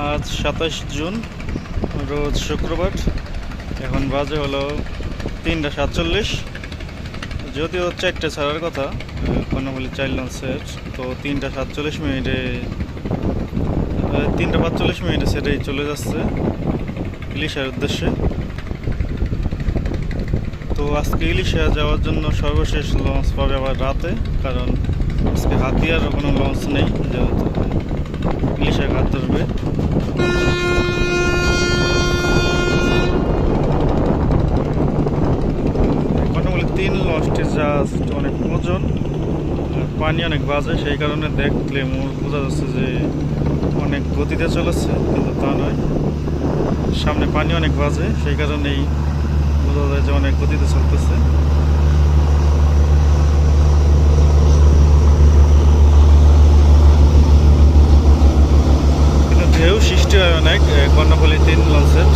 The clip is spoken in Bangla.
আজ 27 জুন, রোজ শুক্রবার। এখন বাজে হলো 3:47। যদিও 4টে ছাড়ার কথা কর্ণফুলী চাইল্ড লঞ্চের, তো 3:47 3:45 সেটাই চলে যাচ্ছে ইলিশার উদ্দেশ্যে। তো আজকে ইলিশা যাওয়ার জন্য সর্বশেষ লঞ্চ পাবে আবার রাতে, কারণ আজকে হাতিয়ারও কোনো লঞ্চ নেই, যেহেতু ইলিশা ঘাট ধরবে। কর্ণফুলী 3 লঞ্চটি জাস্ট অনেক ওজন, পানি অনেক বাজে, সেই কারণে দেখলে বোঝা যাচ্ছে যে অনেক গতিতে চলেছে, কিন্তু তা নয়। সামনে পানি অনেক বাজে, সেই কারণেই বোঝা যায় যে অনেক গতিতে চলতেছে। কিন্তু ঢেউ সৃষ্টি হয় অনেক কর্ণফুলী 3 লঞ্চের।